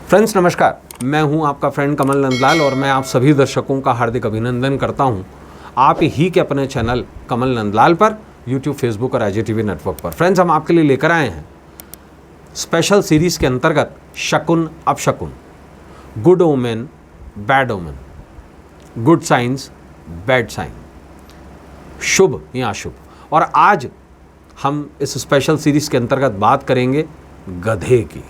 Friends नमस्कार, मैं हूं आपका फ्रेंड कमल नंदलाल और मैं आप सभी दर्शकों का हार्दिक अभिनंदन करता हूं आप ही के अपने चैनल कमल नंदलाल पर यूट्यूब, फेसबुक और IGTV नेटवर्क पर। फ्रेंड्स, हम आपके लिए लेकर आए हैं स्पेशल सीरीज़ के अंतर्गत शकुन अपशकुन, good omen bad omen, good signs bad sign, शुभ या अशुभ। और आज हम इस स्पेशल सीरीज़ के अंतर्गत बात करेंगे गधे की।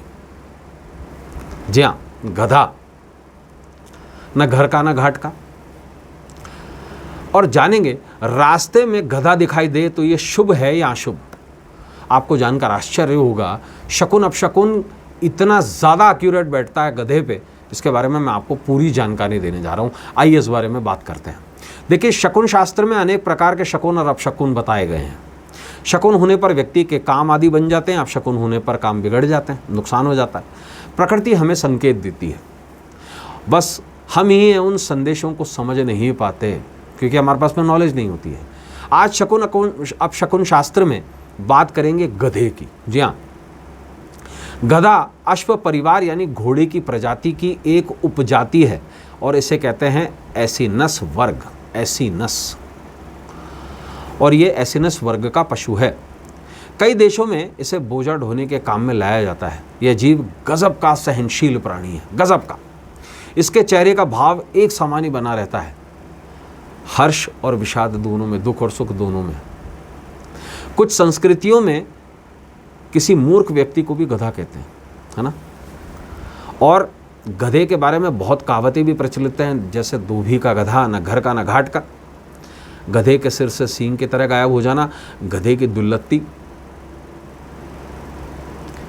जी हाँ, गधा, न घर का न घाट का। और जानेंगे रास्ते में गधा दिखाई दे तो ये शुभ है या अशुभ। आपको जानकर आश्चर्य होगा, शकुन अपशकुन इतना ज़्यादा एक्यूरेट बैठता है गधे पे, इसके बारे में मैं आपको पूरी जानकारी देने जा रहा हूँ। आइए इस बारे में बात करते हैं। देखिए, शकुन शास्त्र में अनेक प्रकार के शकुन और अपशकुन बताए गए हैं। शकुन होने पर व्यक्ति के काम आदि बन जाते हैं, अपशकुन होने पर काम बिगड़ जाते हैं, नुकसान हो जाता है। प्रकृति हमें संकेत देती है, बस हम ही उन संदेशों को समझ नहीं पाते क्योंकि हमारे पास में नॉलेज नहीं होती है। आज शकुन अपशकुन शास्त्र में बात करेंगे गधे की। जी हाँ, गधा अश्व परिवार यानी घोड़े की प्रजाति की एक उपजाति है और इसे कहते हैं एसिनस वर्ग, एसिनस। और ये एसिनस वर्ग का पशु है। कई देशों में इसे बोझा ढोने के काम में लाया जाता है। यह जीव गजब का सहनशील प्राणी है, गजब का। इसके चेहरे का भाव एक समान ही बना रहता है, हर्ष और विषाद दोनों में, दुख और सुख दोनों में। कुछ संस्कृतियों में किसी मूर्ख व्यक्ति को भी गधा कहते हैं, है ना। और गधे के बारे में बहुत कहावतें भी प्रचलित हैं, जैसे दूभी का गधा, न घर का न घाट का, गधे के सिर से सींग की तरह गायब हो जाना, गधे की दुल्लत्ती।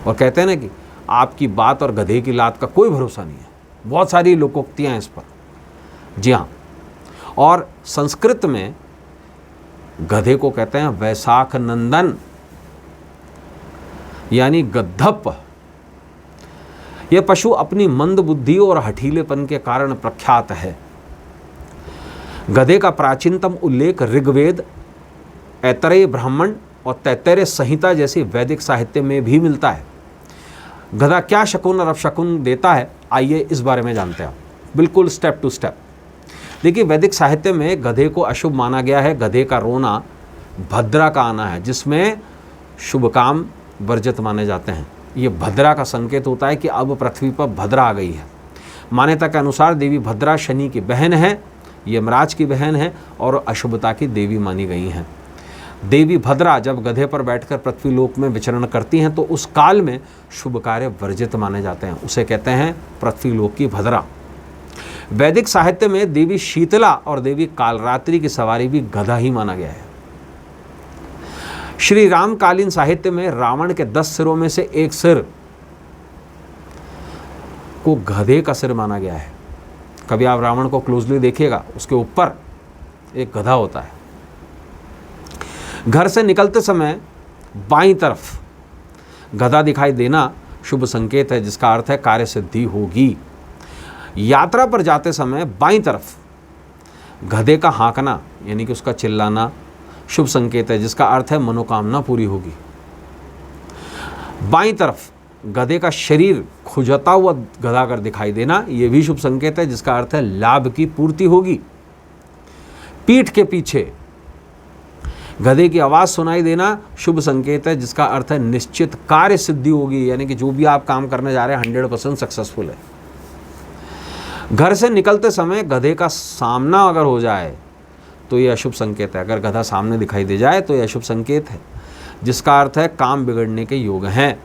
और कहते हैं ना कि आपकी बात और गधे की लात का कोई भरोसा नहीं है। बहुत सारी लोकोक्तियां हैं इस पर। जी हाँ, और संस्कृत में गधे को कहते हैं वैशाख नंदन यानी गद्धप। यह पशु अपनी मंद बुद्धि और हठीलेपन के कारण प्रख्यात है। गधे का प्राचीनतम उल्लेख ऋग्वेद, ऐतरेय ब्राह्मण और तैत्तरीय संहिता जैसी वैदिक साहित्य में भी मिलता है। गधा क्या शकुन और अपशकुन देता है, आइए इस बारे में जानते हैं, बिल्कुल स्टेप टू स्टेप। देखिए, वैदिक साहित्य में गधे को अशुभ माना गया है। गधे का रोना भद्रा का आना है, जिसमें शुभ काम वर्जित माने जाते हैं। ये भद्रा का संकेत होता है कि अब पृथ्वी पर भद्रा आ गई है। मान्यता के अनुसार देवी भद्रा शनि की बहन है, यमराज की बहन है और अशुभता की देवी मानी गई हैं। देवी भद्रा जब गधे पर बैठकर पृथ्वीलोक में विचरण करती हैं तो उस काल में शुभ कार्य वर्जित माने जाते हैं। उसे कहते हैं पृथ्वीलोक की भद्रा। वैदिक साहित्य में देवी शीतला और देवी कालरात्रि की सवारी भी गधा ही माना गया है। श्री रामकालीन साहित्य में रावण के 10 सिरों में से एक सिर को गधे का सिर माना गया है। कभी आप रावण को क्लोजली देखिएगा, उसके ऊपर एक गधा होता है। घर से निकलते समय बाईं तरफ गधा दिखाई देना शुभ संकेत है, जिसका अर्थ है कार्य सिद्धि होगी। यात्रा पर जाते समय बाईं तरफ गधे का हाँकना यानी कि उसका चिल्लाना शुभ संकेत है, जिसका अर्थ है मनोकामना पूरी होगी। बाईं तरफ गधे का शरीर खुजता हुआ गधा अगर दिखाई देना, यह भी शुभ संकेत है, जिसका अर्थ है लाभ की पूर्ति होगी। पीठ के पीछे गधे की आवाज़ सुनाई देना शुभ संकेत है, जिसका अर्थ है निश्चित कार्य सिद्धि होगी, यानी कि जो भी आप काम करने जा रहे हैं 100% सक्सेसफुल है। घर से निकलते समय गधे का सामना अगर हो जाए तो यह अशुभ संकेत है। अगर गधा सामने दिखाई दे जाए तो यह अशुभ संकेत है, जिसका अर्थ है काम बिगड़ने के योग हैं।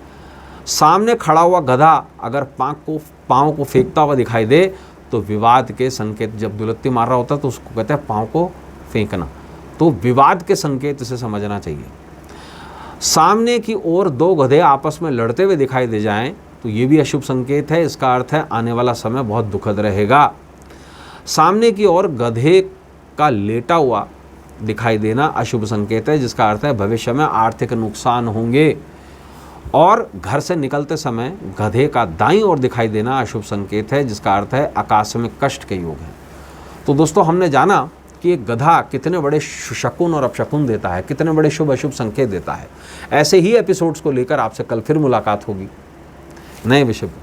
सामने खड़ा हुआ गधा अगर पाँव को फेंकता हुआ दिखाई दे तो विवाद के संकेत। जब दुलत्ती मार रहा होता है तो उसको कहते हैं पाँव को फेंकना, तो विवाद के संकेत इसे समझना चाहिए। सामने की ओर 2 गधे आपस में लड़ते हुए दिखाई दे जाएं तो ये भी अशुभ संकेत है। इसका अर्थ है आने वाला समय बहुत दुखद रहेगा। सामने की ओर गधे का लेटा हुआ दिखाई देना अशुभ संकेत है, जिसका अर्थ है भविष्य में आर्थिक नुकसान होंगे। और घर से निकलते समय गधे का दाईं ओर दिखाई देना अशुभ संकेत है, जिसका अर्थ है आकस्मिक कष्ट के योग है। तो दोस्तों, हमने जाना कि एक गधा कितने बड़े शकुन और अपशकुन देता है, कितने बड़े शुभ अशुभ संकेत देता है। ऐसे ही एपिसोड्स को लेकर आपसे कल फिर मुलाकात होगी नए विषय पर।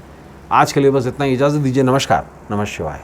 आज के लिए बस इतना ही, इजाज़त दीजिए। नमस्कार, नमः शिवाय।